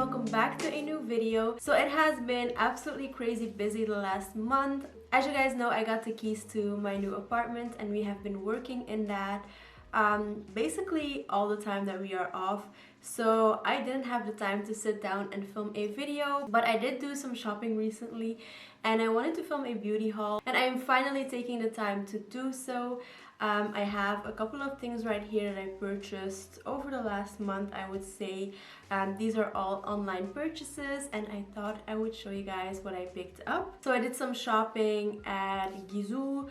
welcome back to a new video. So it has been absolutely crazy busy the last month. As you guys know, I got the keys to my new apartment and we have been working in that basically all the time that we are off. So I didn't have the time to sit down and film a video, but I did do some shopping recently and I wanted to film a beauty haul and I'm finally taking the time to do so. I have a couple of things right here that I purchased over the last month, I would say. These are all online purchases and I thought I would show you guys what I picked up. So I did some shopping at Gizu,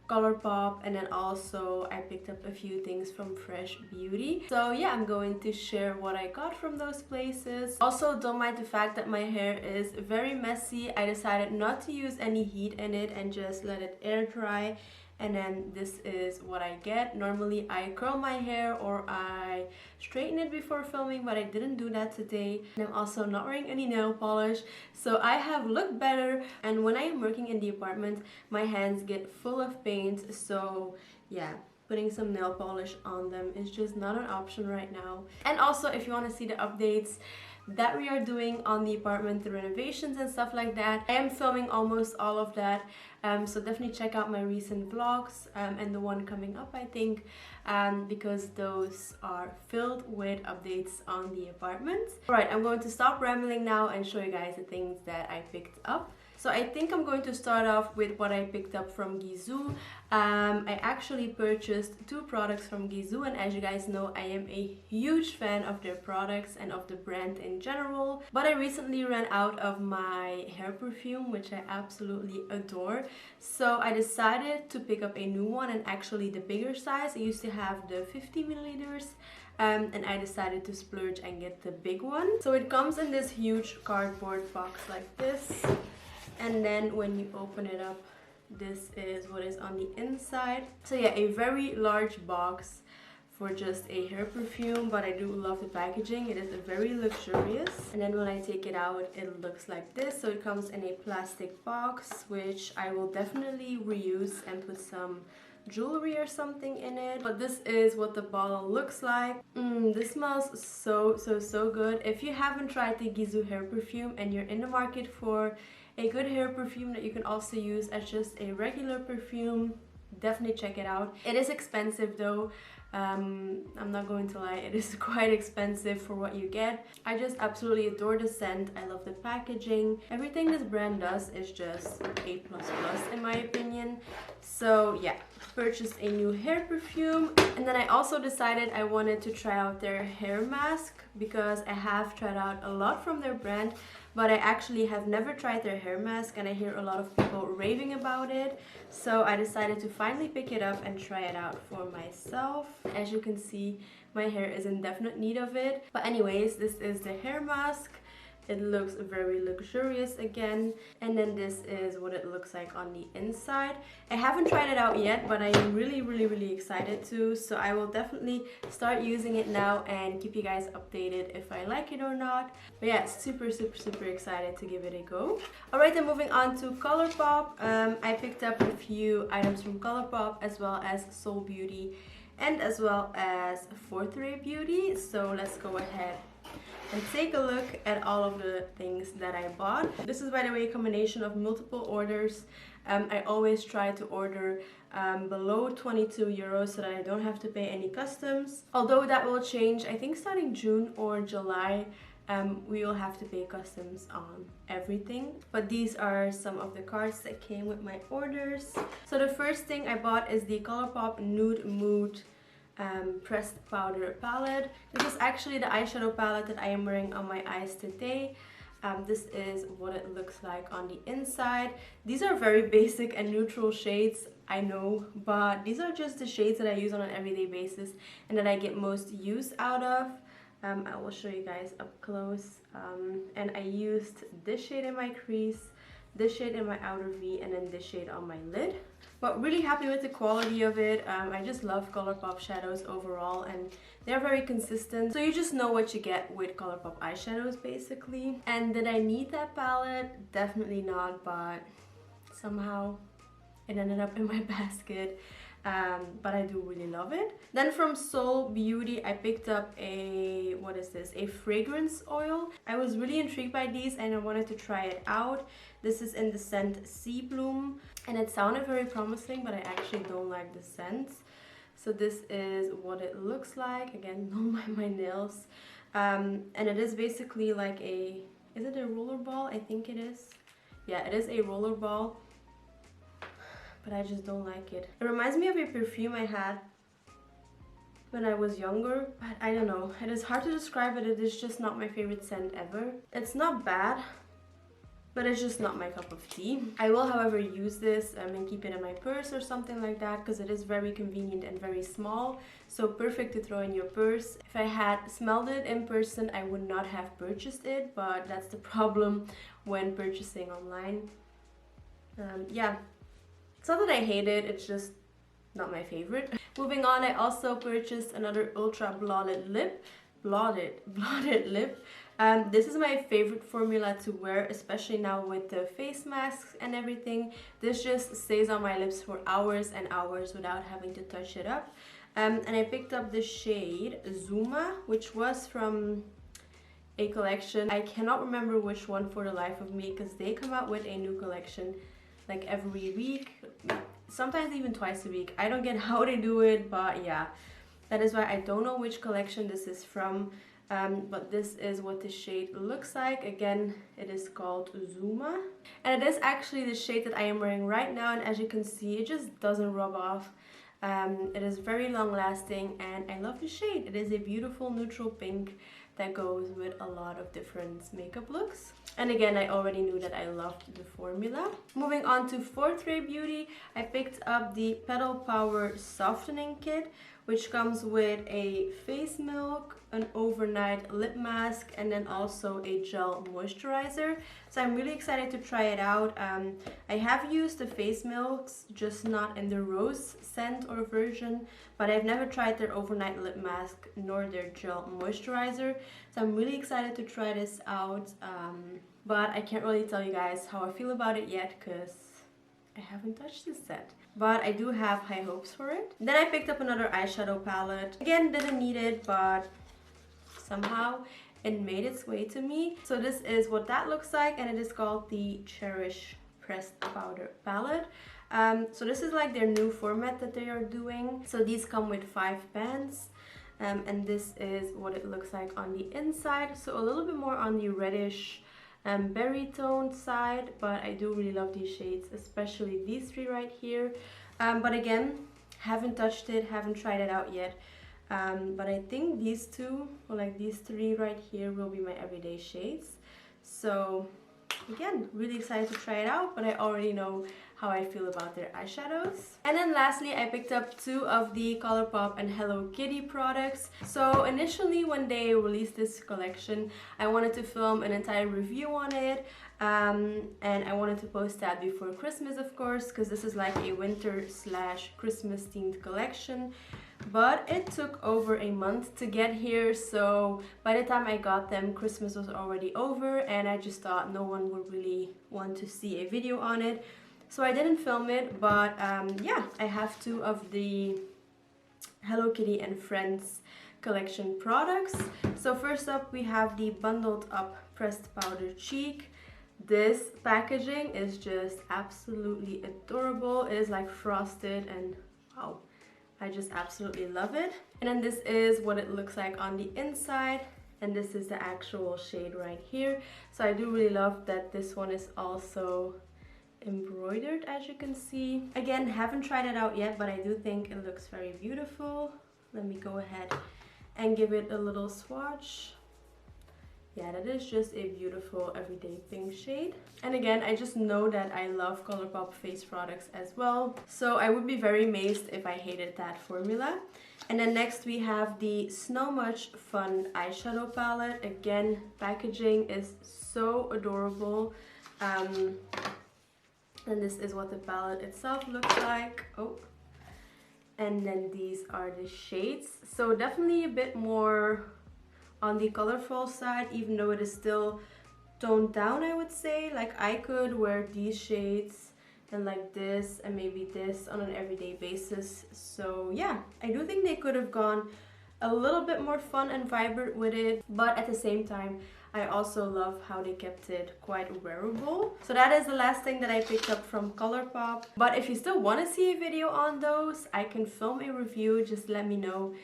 Colourpop, and then also I picked up a few things from Fresh Beauty. So yeah, I'm going to share what I got from those places. Also, don't mind the fact that my hair is very messy. I decided not to use any heat in it and just let it air dry. And then this is what I get. Normally I curl my hair or I straighten it before filming, but I didn't do that today. And I'm also not wearing any nail polish, so I have looked better. And when I am working in the apartment, my hands get full of paint, so yeah, putting some nail polish on them is just not an option right now. And also, if you want to see the updates that we are doing on the apartment, the renovations and stuff like that, I am filming almost all of that, so definitely check out my recent vlogs and the one coming up, I think, because those are filled with updates on the apartment. Alright, I'm going to stop rambling now and show you guys the things that I picked up. So I think I'm going to start off with what I picked up from Gizu. I actually purchased two products from Gizu, and as you guys know, I am a huge fan of their products and of the brand in general. But I recently ran out of my hair perfume, which I absolutely adore. So I decided to pick up a new one, and actually the bigger size. I used to have the 50 milliliters. And I decided to splurge and get the big one. So it comes in this huge cardboard box like this. And then when you open it up, this is what is on the inside. So yeah, a very large box for just a hair perfume, but I do love the packaging. It is very luxurious. And then when I take it out, it looks like this. So it comes in a plastic box, which I will definitely reuse and put some jewelry or something in it. But this is what the bottle looks like. This smells so good. If you haven't tried the Gizu hair perfume and you're in the market for a good hair perfume that you can also use as just a regular perfume, definitely check it out. It is expensive though. I'm not going to lie, it is quite expensive for what you get. I just absolutely adore the scent. I love the packaging. Everything this brand does is just A++ in my opinion. So yeah, purchased a new hair perfume, and then I also decided I wanted to try out their hair mask because I have tried out a lot from their brand, but I actually have never tried their hair mask and I hear a lot of people raving about it. So I decided to finally pick it up and try it out for myself. As you can see, my hair is in definite need of it. But anyways, this is the hair mask. It looks very luxurious again. And then this is what it looks like on the inside. I haven't tried it out yet, but I am really excited to. So I will definitely start using it now and keep you guys updated if I like it or not. But yeah, super excited to give it a go. Alright, then moving on to Colourpop. I picked up a few items from Colourpop as well as Soul Beauty and as well as Fourth Ray Beauty. So let's go ahead and take a look at all of the things that I bought. This is, by the way, a combination of multiple orders. I always try to order below 22 euros so that I don't have to pay any customs. Although that will change, I think starting June or July, we will have to pay customs on everything. But these are some of the cards that came with my orders. So the first thing I bought is the Colourpop Nude Mood pressed powder palette. This is actually the eyeshadow palette that I am wearing on my eyes today. This is what it looks like on the inside. These are very basic and neutral shades, I know, but these are just the shades that I use on an everyday basis and that I get most use out of. I will show you guys up close. And I used this shade in my crease, this shade in my outer V, and then this shade on my lid. But really happy with the quality of it. I just love Colourpop shadows overall and they're very consistent. So you just know what you get with Colourpop eyeshadows basically. And did I need that palette? Definitely not, but somehow it ended up in my basket. but I do really love it. Then from Soul Beauty, I picked up a, what is this? A fragrance oil. I was really intrigued by these and I wanted to try it out. This is in the scent Sea Bloom, and it sounded very promising, but I actually don't like the scent. So this is what it looks like. Again, don't mind my nails. And it is basically like a, is it a roller ball? I think it is. Yeah, it is a roller ball, but I just don't like it. It reminds me of a perfume I had when I was younger, but I don't know. It is hard to describe it. It is just not my favorite scent ever. It's not bad, but it's just not my cup of tea. I will, however, use this and keep it in my purse or something like that, because it is very convenient and very small. So perfect to throw in your purse. If I had smelled it in person, I would not have purchased it, but that's the problem when purchasing online. Yeah, it's not that I hate it, it's just not my favorite. Moving on, I also purchased another ultra blotted lip. Blotted lip. This is my favorite formula to wear, especially now with the face masks and everything. This just stays on my lips for hours and hours without having to touch it up. And I picked up the shade Zuma, which was from a collection. I cannot remember which one for the life of me, because they come out with a new collection like every week, sometimes even twice a week. I don't get how they do it, but yeah, that is why I don't know which collection this is from. But this is what the shade looks like. Again, it is called Zuma, and it is actually the shade that I am wearing right now, and as you can see, it just doesn't rub off. It is very long lasting and I love the shade. It is a beautiful neutral pink that goes with a lot of different makeup looks. And again, I already knew that I loved the formula. Moving on to Fourth Ray Beauty, I picked up the Petal Power Softening Kit, which comes with a face milk, an overnight lip mask, and then also a gel moisturizer. So I'm really excited to try it out. I have used the face milks, just not in the rose scent or version, but I've never tried their overnight lip mask nor their gel moisturizer. So I'm really excited to try this out, but I can't really tell you guys how I feel about it yet, because I haven't touched this set, but I do have high hopes for it. Then I picked up another eyeshadow palette. Again, didn't need it, but somehow it made its way to me. So this is what that looks like, and it is called the Cherish Pressed Powder Palette. So this is like their new format that they are doing. So these come with 5 pans. And this is what it looks like on the inside. So a little bit more on the reddish berry toned side, but I do really love these shades, especially these 3 right here. But again, haven't touched it, haven't tried it out yet. But I think these 2, or like these 3 right here, will be my everyday shades. So again, really excited to try it out, but I already know how I feel about their eyeshadows. And then lastly, I picked up 2 of the Colourpop and Hello Kitty products. So initially when they released this collection, I wanted to film an entire review on it, and I wanted to post that before Christmas, of course, because this is like a winter/Christmas themed collection. But it took over a month to get here, so by the time I got them, Christmas was already over, and I just thought no one would really want to see a video on it. So I didn't film it, but yeah, I have 2 of the Hello Kitty and Friends collection products. So first up, we have the Bundled Up Pressed Powder Cheek. This packaging is just absolutely adorable. It is like frosted, and wow, I just absolutely love it. And then this is what it looks like on the inside, and this is the actual shade right here. So I do really love that this one is also embroidered, as you can see. Again, haven't tried it out yet, but I do think it looks very beautiful. Let me go ahead and give it a little swatch. Yeah, that is just a beautiful everyday pink shade. And again, I just know that I love Colourpop face products as well, so I would be very amazed if I hated that formula. And then next we have the Snow Much Fun eyeshadow palette. Again, packaging is so adorable. And this is what the palette itself looks like. Oh, and then these are the shades. So definitely a bit more on the colorful side, even though it is still toned down, I would say. Like, I could wear these shades and like this and maybe this on an everyday basis. So yeah, I do think they could have gone a little bit more fun and vibrant with it, but at the same time I also love how they kept it quite wearable. So that is the last thing that I picked up from Colourpop. But if you still want to see a video on those, I can film a review. Just let me know,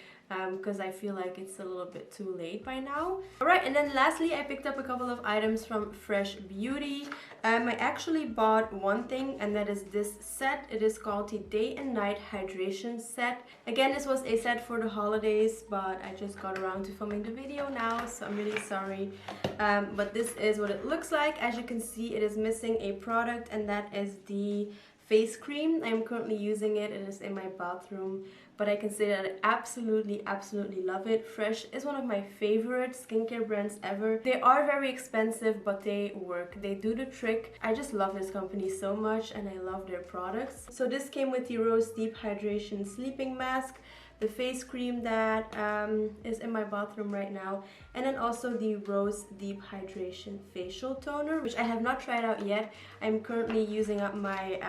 because I feel like it's a little bit too late by now. Alright, and then lastly I picked up a couple of items from Fresh Beauty. I actually bought one thing, and that is this set. It is called the Day and Night Hydration Set. Again, this was a set for the holidays, but I just got around to filming the video now, so I'm really sorry. But this is what it looks like. As you can see, it is missing a product, and that is the face cream. I'm currently using it. It is in my bathroom, but I can say that I absolutely love it. Fresh is one of my favorite skincare brands ever. They are very expensive, but they work. They do the trick. I just love this company so much, and I love their products. So this came with the Rose Deep Hydration Sleeping Mask, the face cream that is in my bathroom right now, and then also the Rose Deep Hydration Facial Toner, which I have not tried out yet. I'm currently using up my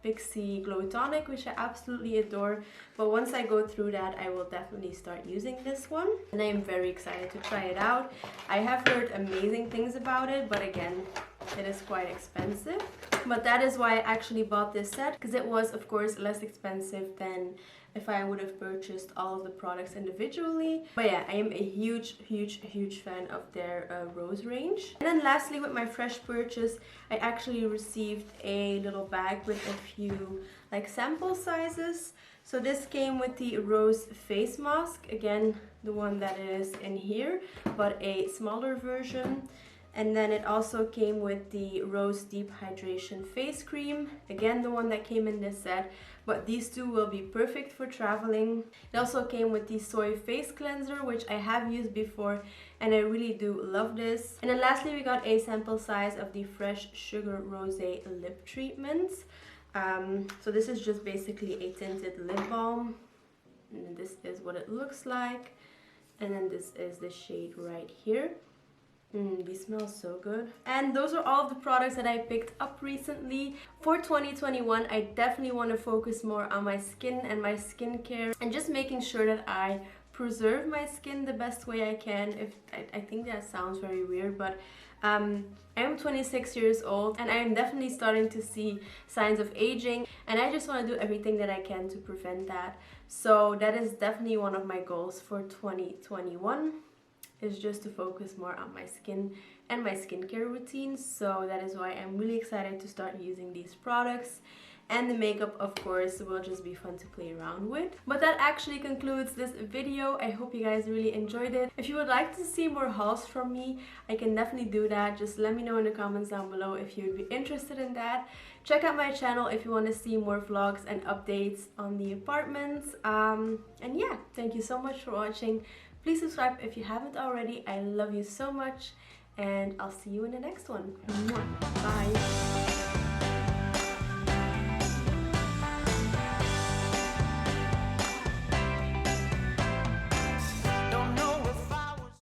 Pixie Glow Tonic, which I absolutely adore, but once I go through that I will definitely start using this one, and I am very excited to try it out. I have heard amazing things about it, but again, it is quite expensive. But that is why I actually bought this set, because it was of course less expensive than if I would have purchased all of the products individually. But yeah, I am a huge fan of their rose range. And then lastly, with my Fresh purchase, I actually received a little bag with a few like sample sizes. So this came with the Rose face mask, again the one that is in here, but a smaller version. And then it also came with the Rose Deep Hydration Face Cream, again the one that came in this set, but these two will be perfect for traveling. It also came with the Soy Face Cleanser, which I have used before, and I really do love this. And then lastly, we got a sample size of the Fresh Sugar Rosé Lip Treatments. So this is just basically a tinted lip balm, and this is what it looks like. And then this is the shade right here. These smell so good. And those are all of the products that I picked up recently. For 2021, I definitely want to focus more on my skin and my skincare, and just making sure that I preserve my skin the best way I can. I think that sounds very weird, but I am 26 years old, and I am definitely starting to see signs of aging, and I just want to do everything that I can to prevent that. So that is definitely one of my goals for 2021. Is just to focus more on my skin and my skincare routines. So that is why I'm really excited to start using these products. And the makeup, of course, will just be fun to play around with. But that actually concludes this video. I hope you guys really enjoyed it. If you would like to see more hauls from me, I can definitely do that. Just let me know in the comments down below if you'd be interested in that. Check out my channel if you want to see more vlogs and updates on the apartments. And yeah, thank you so much for watching. Please subscribe if you haven't already. I love you so much, and I'll see you in the next one. Bye.